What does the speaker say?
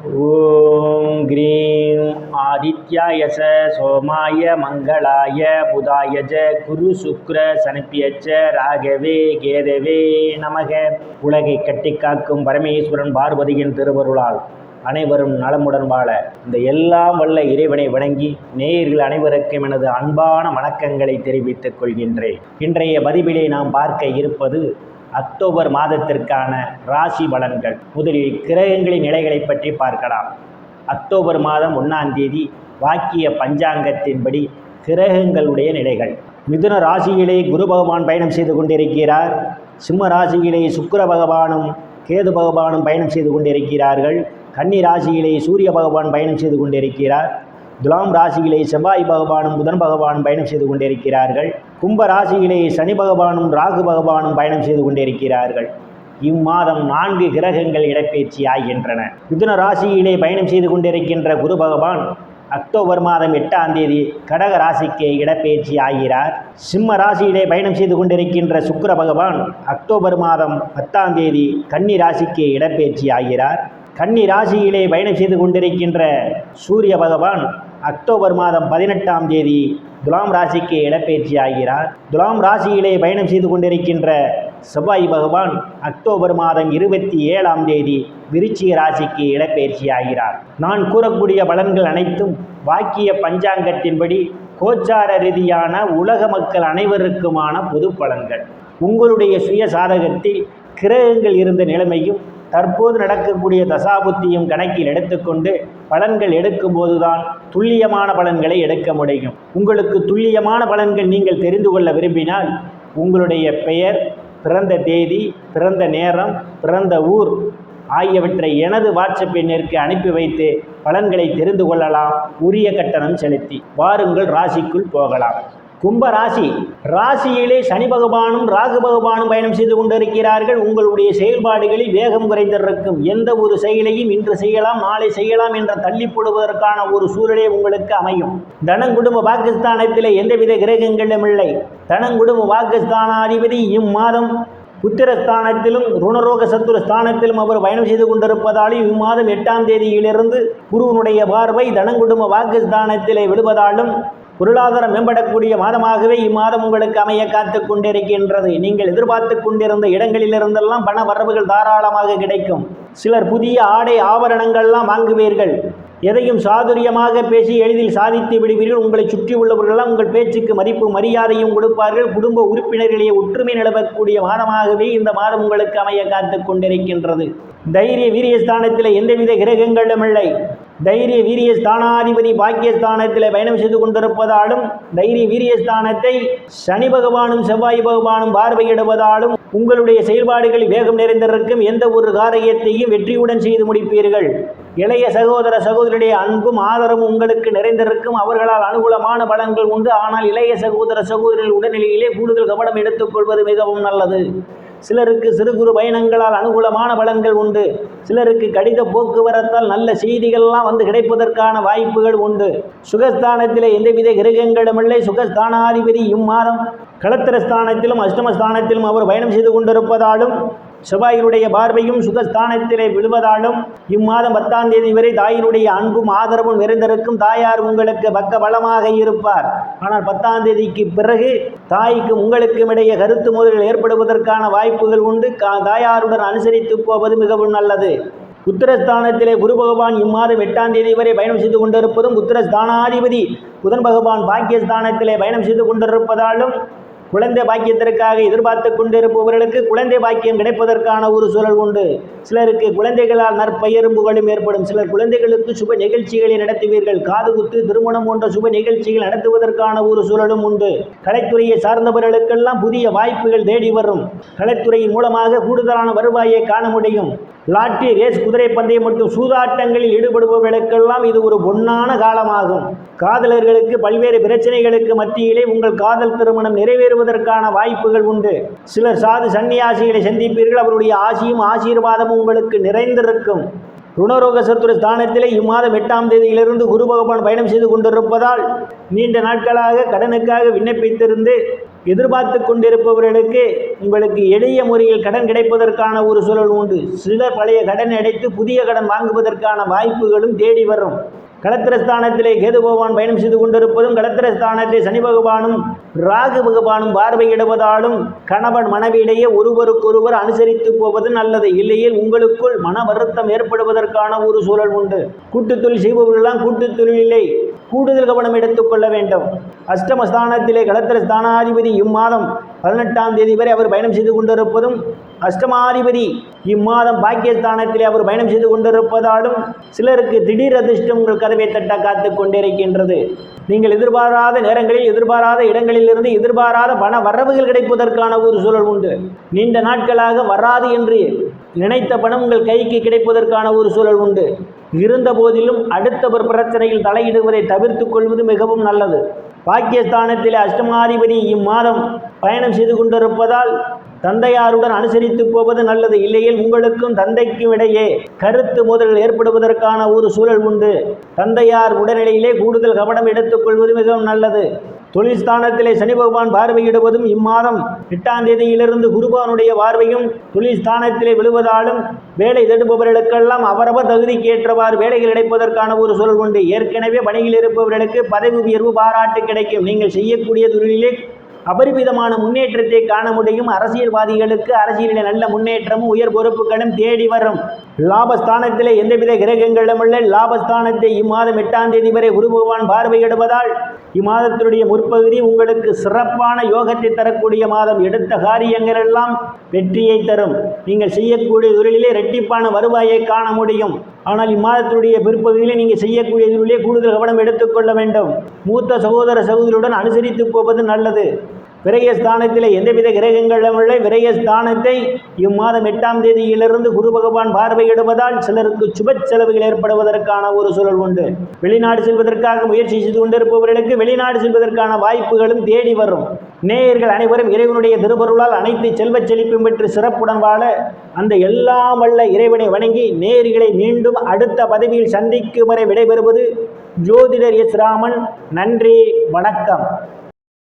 ஓம் cream ஆதித்யாய சோமாய மங்களாய புதாயஜ குரு சுக்ர சனிப்பியச்ச ராகவே கேதவே நமக. உலகை கட்டி காக்கும் பரமேஸ்வரன் பார்வதியின் திருவருளால் அனைவரும் நலமுடன் வாழ இந்த எல்லாம் வல்ல இறைவனை வணங்கி நேயர்கள் அனைவருக்கும் எனது அன்பான வணக்கங்களை தெரிவித்துக் கொள்கின்றேன். இன்றைய பதிவிலே நாம் பார்க்க இருப்பது அக்டோபர் மாதத்திற்கான ராசி பலன்கள். முதலில் கிரகங்களின் நிலைகளை பற்றி பார்க்கலாம். அக்டோபர் மாதம் 1ஆம் தேதி வாக்கிய பஞ்சாங்கத்தின்படி கிரகங்களுடைய நிலைகள். மிதுன ராசியிலே குரு பகவான் பயணம் செய்து கொண்டிருக்கிறார். சிம்ம ராசியிலே சுக்கிர பகவானும் கேது பகவானும் பயணம் செய்து கொண்டிருக்கிறார்கள். கன்னி ராசியிலே சூரிய பகவான் பயணம் செய்து கொண்டிருக்கிறார். துலாம் ராசியிலே செவ்வாய் பகவானும் புதன் பகவானும் பயணம் செய்து கொண்டிருக்கிறார்கள். கும்ப ராசியிலே சனி பகவானும் ராகு பகவானும் பயணம் செய்து கொண்டிருக்கிறார்கள். இம்மாதம் 4 கிரகங்கள் இடப்பெயர்ச்சி ஆகின்றன. மிதுன ராசியிலே பயணம் செய்து கொண்டிருக்கின்ற குரு பகவான் அக்டோபர் மாதம் 8ஆம் தேதி கடக ராசிக்கு இடப்பெயர்ச்சி ஆகிறார். சிம்ம ராசியிலே பயணம் செய்து கொண்டிருக்கின்ற சுக்கிர பகவான் அக்டோபர் மாதம் 10ஆம் தேதி கன்னி ராசிக்கு இடப்பெயர்ச்சி ஆகிறார். கன்னி ராசியிலே பயணம் செய்து கொண்டிருக்கின்ற சூரிய பகவான் அக்டோபர் மாதம் 18ஆம் தேதி துலாம் ராசிக்கு இடப்பெயர்ச்சி ஆகிறார். துலாம் ராசியிலே பயணம் செய்து கொண்டிருக்கின்ற செவ்வாய் பகவான் அக்டோபர் மாதம் 27ஆம் தேதி விருச்சிக ராசிக்கு இடப்பெயர்ச்சி ஆகிறார். நான் கூறக்கூடிய பலன்கள் அனைத்தும் வாக்கிய பஞ்சாங்கத்தின்படி கோச்சார ரீதியான உலக மக்கள் அனைவருக்குமான பொது பலன்கள். உங்களுடைய சுய சாதகத்தில் கிரகங்கள் இருந்த நிலைமையும் தற்போது நடக்கக்கூடிய தசாபுத்தியும் கணக்கில் எடுத்துக்கொண்டு பலன்கள் எடுக்கும்போதுதான் துல்லியமான பலன்களை எடுக்க முடியும். உங்களுக்கு துல்லியமான பலன்கள் நீங்கள் தெரிந்து கொள்ள விரும்பினால் உங்களுடைய பெயர், பிறந்த தேதி, பிறந்த நேரம், பிறந்த ஊர் ஆகியவற்றை எனது வாட்ஸ்அப் எண்ணிற்கு அனுப்பி வைத்து பலன்களை தெரிந்து கொள்ளலாம். உரிய கட்டணம் செலுத்தி வாருங்கள், ராசிக்குள் போகலாம். கும்ப ராசி. ராசியிலே சனி பகவானும் ராகு பகவானும் பயணம் செய்து கொண்டிருக்கிறார்கள். உங்களுடைய செயல்பாடுகளில் வேகம் குறைந்திருக்கும். எந்த ஒரு செயலையும் இன்று செய்யலாம், நாளை செய்யலாம் என்ற தள்ளி போடுவதற்கான ஒரு சூழலே உங்களுக்கு அமையும். தனங்குடும்ப பாகிஸ்தானத்திலே எந்தவித கிரகங்களும் இல்லை. தனங்குடும்ப பாகிஸ்தானாதிபதி இம்மாதம் புத்திரஸ்தானத்திலும் ருணரோக சத்துரு ஸ்தானத்திலும் அவர் பயணம் செய்து கொண்டிருப்பதாலும் இம்மாதம் 8ஆம் தேதியிலிருந்து குருவனுடைய பார்வை தனங்குடும்ப பாகிஸ்தானத்திலே விடுவதாலும் பொருளாதாரம் மேம்படக்கூடிய மாதமாகவே இம்மாதம் உங்களுக்கு அமைய காத்து கொண்டிருக்கின்றது. நீங்கள் எதிர்பார்த்து கொண்டிருந்த இடங்களிலிருந்தெல்லாம் பண வரவுகள் தாராளமாக கிடைக்கும். சிலர் புதிய ஆடை ஆபரணங்கள்லாம் வாங்குவீர்கள். எதையும் சாதுரியமாக பேசி எளிதில் சாதித்து விடுவீர்கள். உங்களை சுற்றி உள்ளவர்களெல்லாம் உங்கள் பேச்சுக்கு மதிப்பு மரியாதையும் கொடுப்பார்கள். குடும்ப உறுப்பினர்களிடையே ஒற்றுமை நிலவக்கூடிய மாதமாகவே இந்த மாதம் உங்களுக்கு அமைய காத்து கொண்டிருக்கின்றது. தைரிய வீரியஸ்தானத்தில் எந்தவித கிரகங்களும் இல்லை. தைரிய வீரியஸ்தானாதிபதி பாக்கியஸ்தானத்தில் பயணம் செய்து கொண்டிருப்பதாலும் தைரிய வீரியஸ்தானத்தை சனி பகவானும் செவ்வாய் பகவானும் பார்வையிடுவதாலும் உங்களுடைய செயல்பாடுகளில் வேகம் நிறைந்திருக்கும். எந்த ஒரு காரியத்தையும் வெற்றியுடன் செய்து முடிப்பீர்கள். இளைய சகோதர சகோதரியுடைய அன்பும் ஆதரவும் உங்களுக்கு நிறைந்திருக்கும். அவர்களால் அனுகூலமான பலன்கள் உண்டு. ஆனால் இளைய சகோதர சகோதரிகள் உடல்நிலையிலே கூடுதல் கவனம் எடுத்துக்கொள்வது மிகவும் நல்லது. சிலருக்கு சிறு குறு பயணங்களால் அனுகூலமான பலன்கள் உண்டு. சிலருக்கு கடித போக்குவரத்தால் நல்ல செய்திகள்லாம் வந்து கிடைப்பதற்கான வாய்ப்புகள் உண்டு. சுகஸ்தானத்திலே எந்தவித கிரகங்களும் இல்லை. சுகஸ்தானாதிபதி இம்மாதம் களத்திரஸ்தானத்திலும் அஷ்டமஸ்தானத்திலும் அவர் பயணம் செய்து கொண்டிருப்பதாலும் செவ்வாயினுடைய பார்வையும் சுகஸ்தானத்திலே விழுவதாலும் இம்மாதம் 10ஆம் தேதி வரை தாயினுடைய அன்பும் ஆதரவும் நிறைந்திருக்கும். தாயார் உங்களுக்கு பக்க பலமாக இருப்பார். ஆனால் 10ஆம் தேதிக்கு பிறகு தாய்க்கும் உங்களுக்கும் இடையே கருத்து மோதல்கள் ஏற்படுவதற்கான வாய்ப்புகள் உண்டு. தாயாருடன் அனுசரித்து போவது மிகவும் நல்லது. உத்தரஸ்தானத்திலே குரு பகவான் இம்மாதம் 8ஆம் தேதி வரை பயணம் செய்து கொண்டிருப்பதும் உத்தரஸ்தானாதிபதி புதன் பகவான் பாக்கியஸ்தானத்திலே பயணம் செய்து கொண்டிருப்பதாலும் குழந்தை பாக்கியத்திற்காக எதிர்பார்த்து கொண்டிருப்பவர்களுக்கு குழந்தை பாக்கியம் கிடைப்பதற்கான ஒரு சூழல் உண்டு. சிலருக்கு குழந்தைகளால் நற்பெயரும் புகழும் ஏற்படும். சிலர் குழந்தைகளுக்கு சுப நிகழ்ச்சிகளை நடத்துவீர்கள். காதுகுத்து, திருமணம் போன்ற சுப நிகழ்ச்சிகள் நடத்துவதற்கான ஒரு சூழலும் உண்டு. கலைத்துறையை சார்ந்தவர்களுக்கெல்லாம் புதிய வாய்ப்புகள் தேடி வரும். கலைத்துறையின் மூலமாக கூடுதலான வருவாயை காண முடியும். லாட்டரி, ரேஸ், குதிரை பந்தயம் மற்றும் சூதாட்டங்களில் ஈடுபடுபவர்களுக்கெல்லாம் இது ஒரு பொன்னான காலமாகும். காதலர்களுக்கு பல்வேறு பிரச்சனைகளுக்கு மத்தியிலே உங்கள் காதல் திருமணம் நிறைவேறுவதற்கான வாய்ப்புகள் உண்டு. சிலர் சாது சன்னியாசிகளை சந்திப்பீர்கள். அவருடைய ஆசியும் ஆசீர்வாதமும் உங்களுக்கு நிறைந்திருக்கும். ருணரோக சத்துரு ஸ்தானத்திலே இம்மாதம் 8ஆம் தேதியிலிருந்து குரு பகவான் பயணம் செய்து கொண்டிருப்பதால் நீண்ட நாட்களாக கடனுக்காக விண்ணப்பித்திருந்து எதிர்பார்த்து கொண்டிருப்பவர்களுக்கு உங்களுக்கு எளிய முறையில் கடன் கிடைப்பதற்கான ஒரு சூழல் உண்டு. சிலர் பழைய கடன் அடைத்து புதிய கடன் வாங்குவதற்கான வாய்ப்புகளும் தேடி வரும். களத்திரஸ்தானத்திலே கேது பகவான் பயணம் செய்து கொண்டிருப்பதும் களத்திரஸ்தானத்தை சனி பகவானும் ராகு பகவானும் பார்வையிடுவதாலும் கணவன் மனைவியிடையே ஒருவருக்கொருவர் அனுசரித்து போவது நல்லது. இல்லையில் உங்களுக்குள் மன வருத்தம் ஏற்படுவதற்கான ஒரு சூழல் உண்டு. கூட்டுத்தொழில் செய்பவர்களெல்லாம் கூட்டுத்தொழிலே கூடுதல் கவனம் எடுத்துக்கொள்ள வேண்டும். அஷ்டமஸ்தானத்திலே களத்திரஸ்தானாதிபதி இம்மாதம் 18ஆம் தேதி வரை அவர் பயணம் செய்து கொண்டிருப்பதும் அஷ்டமாதிபதி இம்மாதம் பாக்கியஸ்தானத்திலே அவர் பயணம் செய்து கொண்டிருப்பதாலும் சிலருக்கு திடீர் அதிர்ஷ்டம் உங்கள் கதவை தட்ட காத்து கொண்டிருக்கின்றது. நீங்கள் எதிர்பாராத நேரங்களில் எதிர்பாராத இடங்களிலிருந்து எதிர்பாராத பண வரவுகள் கிடைப்பதற்கான ஒரு சூழல் உண்டு. நீண்ட நாட்களாக வராது என்று நினைத்த பணம் உங்கள் கைக்கு கிடைப்பதற்கான ஒரு சூழல் உண்டு. இருந்த போதிலும் அடுத்தவர் பிரச்சனையில் தலையிடுவதை தவிர்த்து கொள்வது மிகவும் நல்லது. பாக்கியஸ்தானத்திலே அஷ்டமாதிபதி இம்மாதம் பயணம் செய்து கொண்டிருப்பதால் தந்தையாருடன் அனுசரித்து போவது நல்லது. இல்லையில் உங்களுக்கும் தந்தைக்கும் இடையே கருத்து மோதல் ஏற்படுவதற்கான ஒரு சூழல் உண்டு. தந்தையார் உடல்நிலையிலே கூடுதல் கவனம் எடுத்துக்கொள்வது மிகவும் நல்லது. தொழில் ஸ்தானத்திலே சனி பகவான் பார்வையிடுவதும் இம்மாதம் 8ஆம் தேதியிலிருந்து குருபவனுடைய பார்வையும் தொழில் ஸ்தானத்திலே விழுவதாலும் வேலை தேடுபவர்களுக்கெல்லாம் அவரவர் தகுதிக்கு ஏற்றவாறு வேலைகள் கிடைப்பதற்கான ஒரு சூழல் உண்டு. ஏற்கனவே பணியில் இருப்பவர்களுக்கு பதவி உயர்வு பாராட்டு கிடைக்கும். நீங்கள் செய்யக்கூடிய தொழிலிலே அபரிமிதமான முன்னேற்றத்தை காண முடியும். அரசியல்வாதிகளுக்கு அரசியலில் நல்ல முன்னேற்றமும் உயர் பொறுப்புகளும் தேடி வரும். லாபஸ்தானத்திலே எந்தவித கிரகங்களுமல்ல. லாபஸ்தானத்தை இம்மாதம் 8ஆம் தேதி வரை குரு பகவான் பார்வையிடுவதால் இம்மாதத்தினுடைய முற்பகுதி உங்களுக்கு சிறப்பான யோகத்தை தரக்கூடிய மாதம். எடுத்த காரியங்கள் எல்லாம் வெற்றியை தரும். நீங்கள் செய்யக்கூடிய தொழிலிலே இரட்டிப்பான வருவாயை காண முடியும். ஆனால் இம்மாதத்தினுடைய பிற்பகுதியிலே நீங்கள் செய்யக்கூடிய தொழிலே கூடுதல் கவனம் எடுத்துக்கொள்ள வேண்டும். மூத்த சகோதர சகோதரியுடன் அனுசரித்து போவது நல்லது. விரயஸ்தானத்திலே எந்தவித கிரகங்களும் இல்லை. விரயஸ்தானத்தை இம்மாதம் 8ஆம் தேதியிலிருந்து குரு பகவான் பார்வையிடுவதால் சிலருக்கு சுப செலவுகள் ஏற்படுவதற்கான ஒரு சூழல் உண்டு. வெளிநாடு செல்வதற்காக முயற்சி செய்து கொண்டிருப்பவர்களுக்கு வெளிநாடு செல்வதற்கான வாய்ப்புகளும் தேடி வரும். நேயர்கள் அனைவரும் இறைவனுடைய திருவருளால் அனைத்து செல்வச் செழிப்பும் பெற்று சிறப்புடன் வாழ அந்த எல்லாம் வல்ல இறைவனை வணங்கி நேயர்களை மீண்டும் அடுத்த பதவியில் சந்திக்கும் வரை விடைபெறுவது ஜோதிடர் எஸ் ராமன். நன்றி, வணக்கம்.